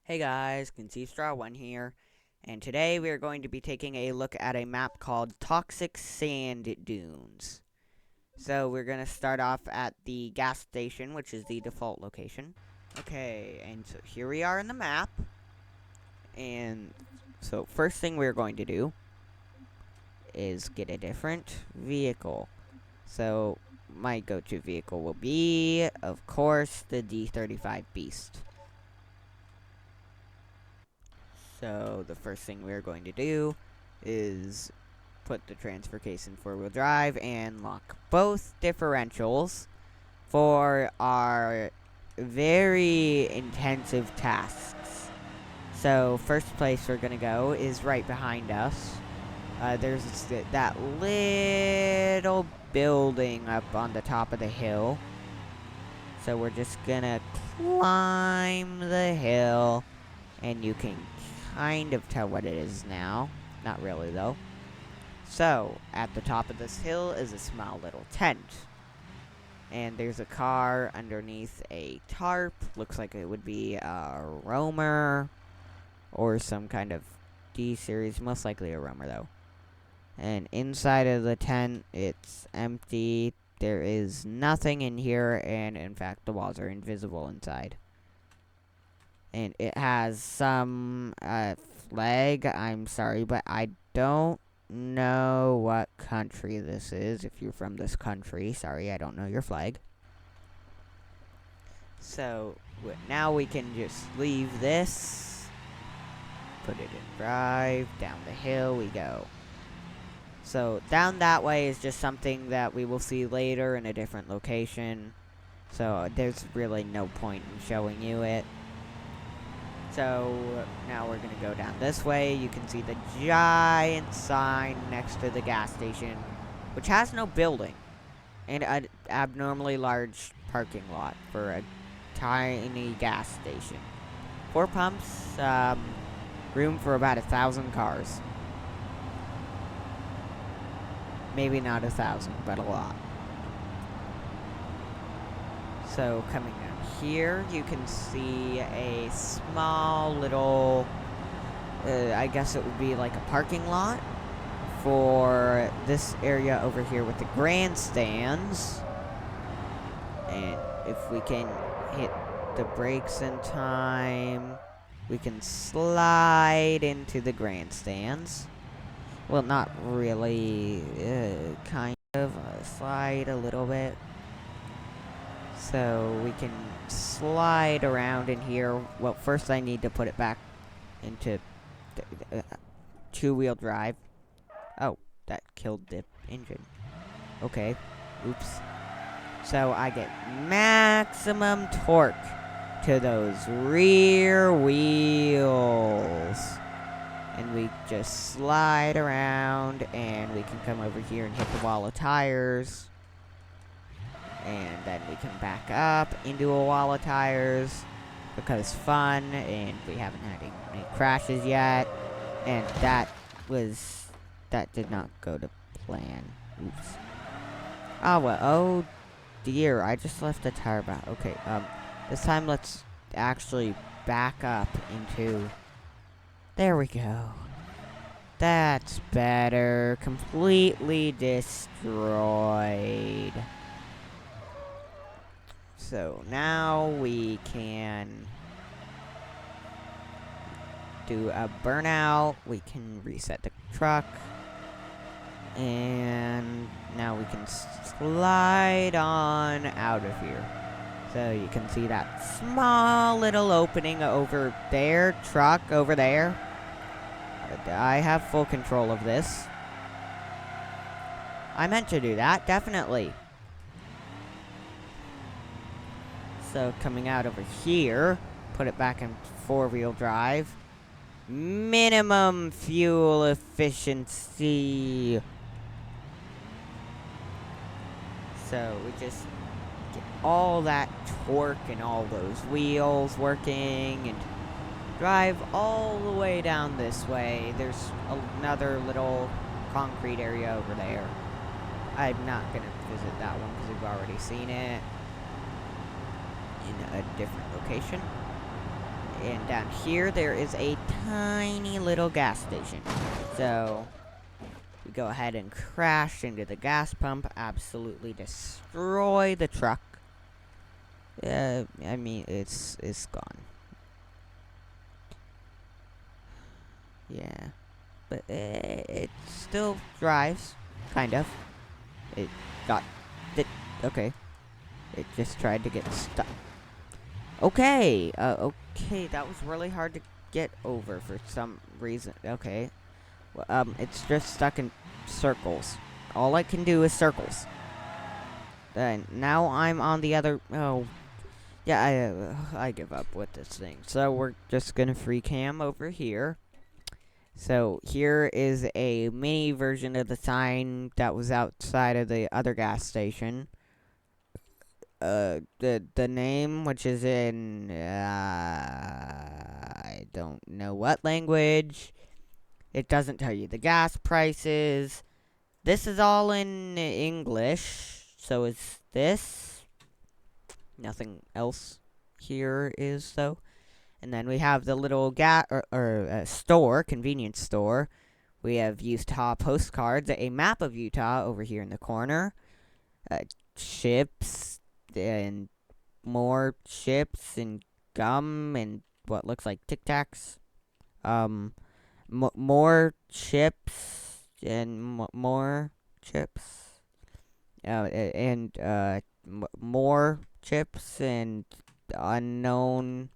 Hey guys, Conceive Straw One here, and today we are going to be taking a look at a map called Toxic Sand Dunes. So we're going to start off at the gas station, which is the default location. Okay, and so here we are in the map, and so first thing we're going to do is get a different vehicle. So my go-to vehicle will be, of course, the D35 Beast. So the first thing we're going to do is put the transfer case in four-wheel drive and lock both differentials for our very intensive tasks. So first place we're going to go is right behind us. There's that little building up on the top of the hill. So we're just going to climb the hill, and you can kind of tell what it is now. Not really, though. So, at the top of this hill is a small little tent. And there's a car underneath a tarp. Looks like it would be a roamer or some kind of D-series. Most likely a roamer, though. And inside of the tent, it's empty. There is nothing in here, and in fact, the walls are invisible inside. And it has some flag. I'm sorry, but I don't know what country this is. If you're from this country, sorry, I don't know your flag. So now we can just leave this, put it in drive, down the hill we go. So down that way is just something that we will see later in a different location. So there's really no point in showing you it. So now we're going to go down this way. You can see the giant sign next to the gas station, which has no building, and an abnormally large parking lot for a tiny gas station. 4 pumps, room for about 1,000 cars. Maybe not 1,000, but a lot. So coming down here, you can see a small little, I guess it would be like a parking lot for this area over here with the grandstands. And if we can hit the brakes in time, we can slide into the grandstands. Well, not really, kind of, slide a little bit. So we can slide around in here. Well, first I need to put it back into two-wheel drive. Oh, that killed the engine. Okay, oops. So I get maximum torque to those rear wheels. And we just slide around, and we can come over here and hit the wall of tires. And then we can back up into a wall of tires because fun, and we haven't had any crashes yet. And that did not go to plan. Oops. Oh, well, oh dear, I just left the tire back. Okay, this time let's actually back up into, there we go. That's better. Completely destroyed. So now we can do a burnout. We can reset the truck. And now we can slide on out of here. So you can see that small little opening over there, truck over there. I have full control of this. I meant to do that, definitely. So coming out over here, put it back in four-wheel drive. Minimum fuel efficiency. So we just get all that torque and all those wheels working and drive all the way down this way. There's another little concrete area over there. I'm not going to visit that one because we've already seen it in a different location. And down here, there is a tiny little gas station. So, we go ahead and crash into the gas pump, absolutely destroy the truck. I mean, it's gone. Yeah. But it still drives, kind of. It got... okay. It just tried to get stuck. Okay, okay, that was really hard to get over for some reason. Okay. Well, it's just stuck in circles. All I can do is circles. Now I'm on the other... oh, yeah, I give up with this thing. So we're just gonna free cam over here. So here is a mini version of the sign that was outside of the other gas station. The name, which is in I don't know what language. It doesn't tell you the gas prices. This is all in English. So is this. Nothing else here is though. And then we have the little store, convenience store. We have Utah postcards, a map of Utah over here in the corner. Chips and more chips and gum and what looks like Tic Tacs. More chips and more chips. More chips and unknown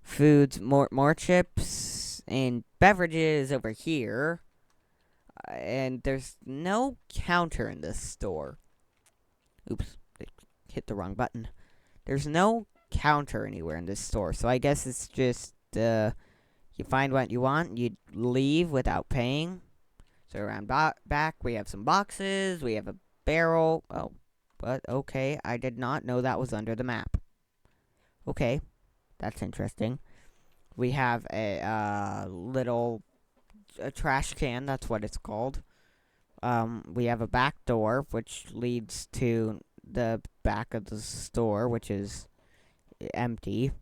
foods. More chips and beverages over here. And there's no counter in this store. Oops, hit the wrong button. There's no counter anywhere in this store, so I guess it's just, you find what you want, you leave without paying. So around back, we have some boxes, we have a barrel. Oh, but okay, I did not know that was under the map. Okay, that's interesting. We have a little trash can, that's what it's called. We have a back door, which leads to the back of the store, which is empty.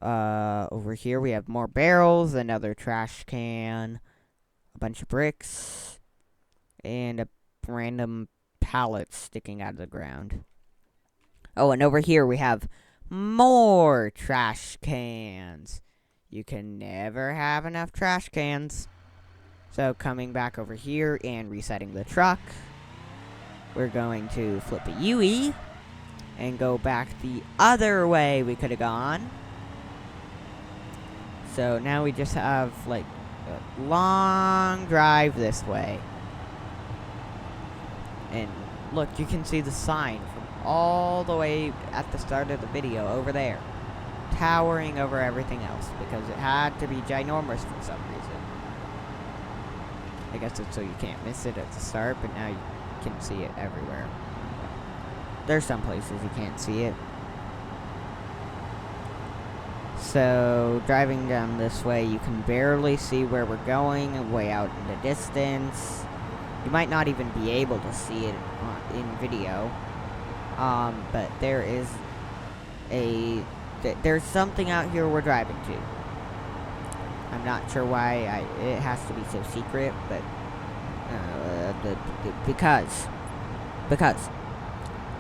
Over here we have more barrels, another trash can, a bunch of bricks, and a random pallet sticking out of the ground. Oh, and over here we have more trash cans. You can never have enough trash cans. So coming back over here and resetting the truck, we're going to flip a UE and go back the other way we could have gone. So now we just have like a long drive this way. And look, you can see the sign from all the way at the start of the video over there, towering over everything else because it had to be ginormous for some reason. I guess it's so you can't miss it at the start, but now you can see it everywhere. There's some places you can't see it. So, driving down this way, you can barely see where we're going, way out in the distance. You might not even be able to see it in video. But there is there's something out here we're driving to. I'm not sure why it has to be so secret, but because.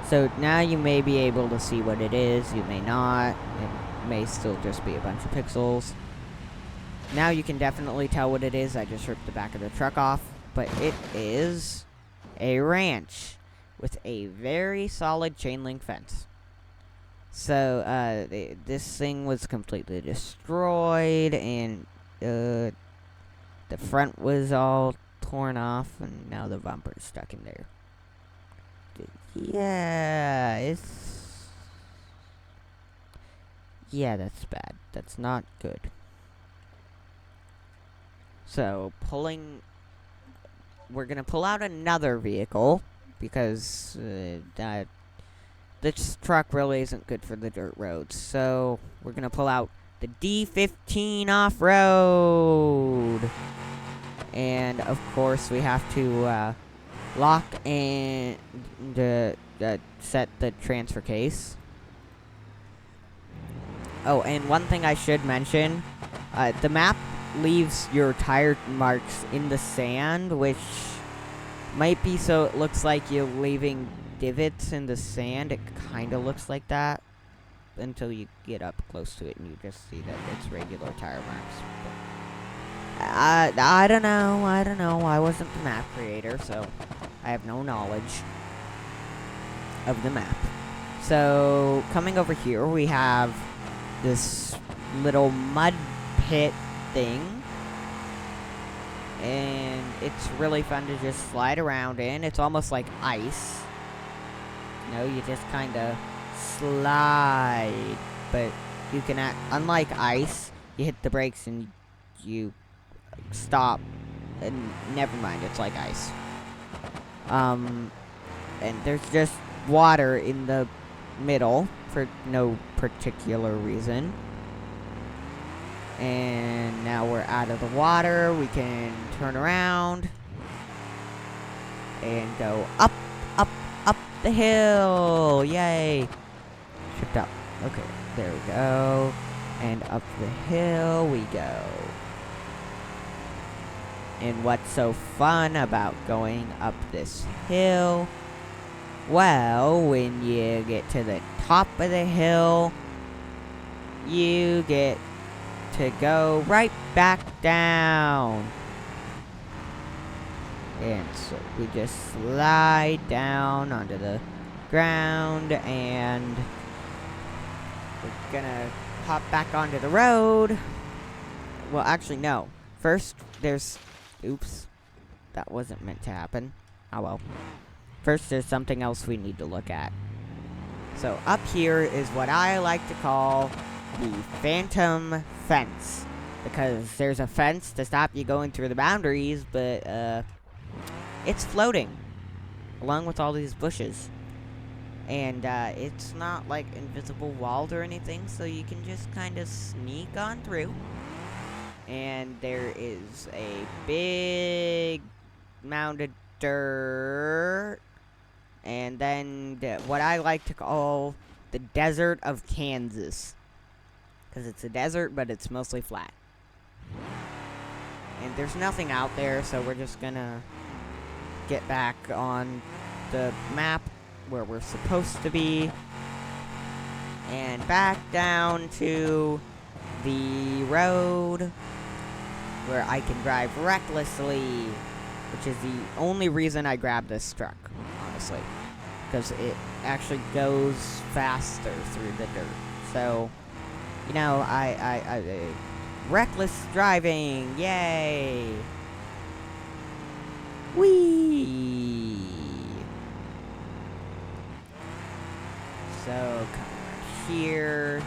So now you may be able to see what it is. You may not. It may still just be a bunch of pixels. Now you can definitely tell what it is. I just ripped the back of the truck off, but it is a ranch with a very solid chain link fence. So this thing was completely destroyed, and the front was all torn off, and now the bumper is stuck in there. Yeah, that's bad. That's not good. So, we're gonna pull out another vehicle, because this truck really isn't good for the dirt roads. So, we're gonna pull out the D15 off-road. And, of course, we have to lock and set the transfer case. Oh, and one thing I should mention, the map leaves your tire marks in the sand, which might be so it looks like you're leaving divots in the sand. It kind of looks like that until you get up close to it and you just see that it's regular tire marks. But I don't know. I wasn't the map creator, so I have no knowledge of the map. So, coming over here, we have this little mud pit thing. And it's really fun to just slide around in. It's almost like ice. You know, you just kind of slide. But you can act, unlike ice, you hit the brakes and you stop. And never mind, it's like ice. And there's just water in the middle for no particular reason. And now we're out of the water. We can turn around and go up, up, up the hill. Yay. Shift up. Okay, there we go. And up the hill we go. And what's so fun about going up this hill? Well, when you get to the top of the hill, you get to go right back down. And so we just slide down onto the ground and we're gonna hop back onto the road. Well, actually, no. First, there's... Oops. That wasn't meant to happen. Oh well. First, there's something else we need to look at. So, up here is what I like to call the phantom fence. Because there's a fence to stop you going through the boundaries, but, it's floating. Along with all these bushes. And, it's not, like, invisible walled or anything, so you can just kind of sneak on through. And there is a big mound of dirt. And then what I like to call the desert of Kansas. Because it's a desert, but it's mostly flat. And there's nothing out there, so we're just gonna get back on the map where we're supposed to be. And back down to the road where I can drive recklessly. Which is the only reason I grabbed this truck, honestly. Because it actually goes faster through the dirt. So, you know, I reckless driving, yay! Whee! So, come right here.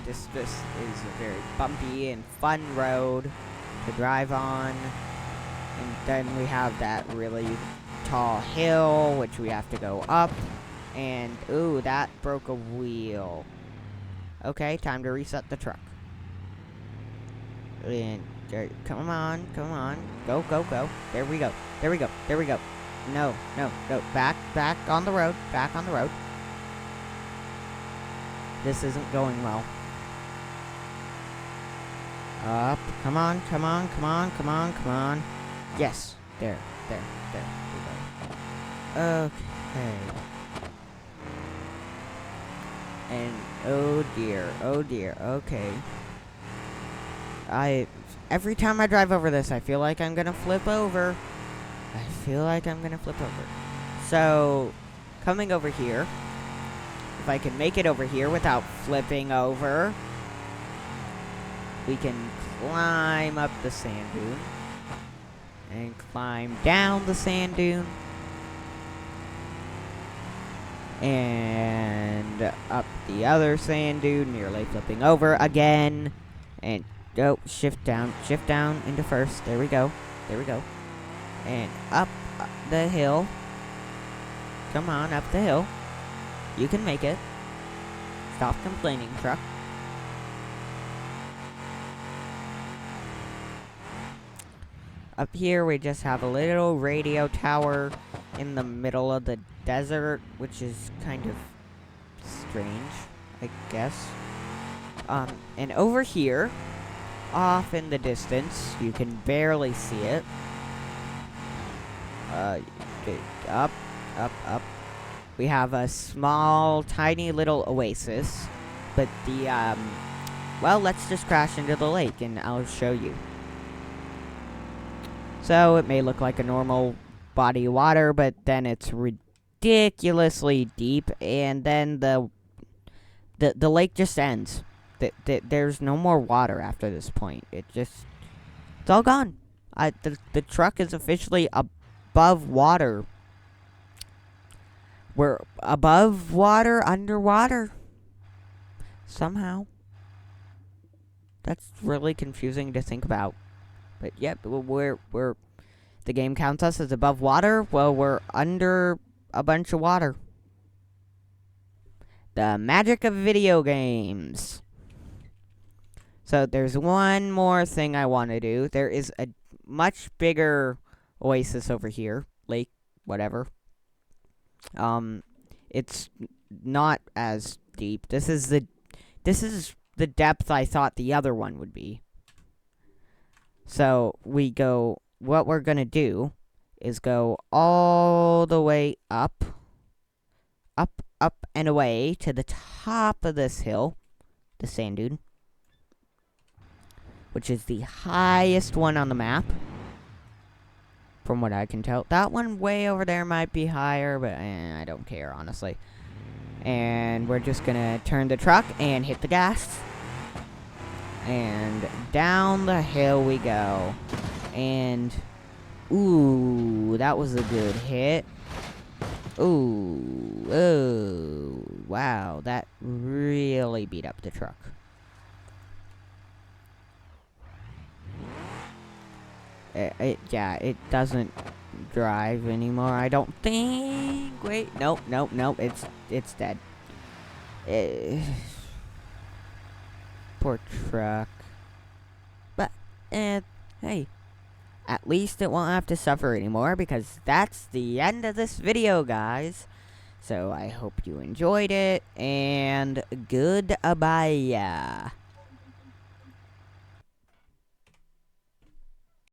This is a very bumpy and fun road to drive on. And then we have that really tall hill, which we have to go up. And, ooh, that broke a wheel. Okay, time to reset the truck. And, come on, come on. Go, go, go. There we go. There we go. There we go. No, no, no. Back on the road. Back on the road. This isn't going well. Up. Come on, come on, come on, come on, come on. Yes. There. We go. Okay. And, oh dear, okay. Every time I drive over this, I feel like I'm gonna flip over. So, coming over here, if I can make it over here without flipping over, we can climb up the sand dune, and climb down the sand dune, and up the other sand dune, nearly flipping over again, and go, shift down into first, there we go, and up the hill, come on, up the hill, you can make it, stop complaining, truck. Up here, we just have a little radio tower in the middle of the desert, which is kind of strange. I guess. And over here, off in the distance, you can barely see it. Up, up. We have a small, tiny little oasis, but well, let's just crash into the lake and I'll show you. So, it may look like a normal body of water, but then it's ridiculously deep, and then the lake just ends. There's no more water after this point. It's all gone. The truck is officially above water. We're above water, underwater. Somehow. That's really confusing to think about. But yep, we're the game counts us as above water. Well, we're under a bunch of water. The magic of video games. So there's one more thing I want to do. There is a much bigger oasis over here, lake, whatever. It's not as deep. This is the depth I thought the other one would be. So what we're gonna do is go all the way up, and away to the top of this hill, the sand dune, which is the highest one on the map, from what I can tell. That one way over there might be higher, but I don't care, honestly. And we're just gonna turn the truck and hit the gas. And down the hill we go. And, ooh, that was a good hit. Ooh, oh, wow, that really beat up the truck. Yeah, it doesn't drive anymore, I don't think. Wait, nope, it's dead. Poor truck. But, hey, at least it won't have to suffer anymore, because that's the end of this video, guys. So I hope you enjoyed it, and goodbye.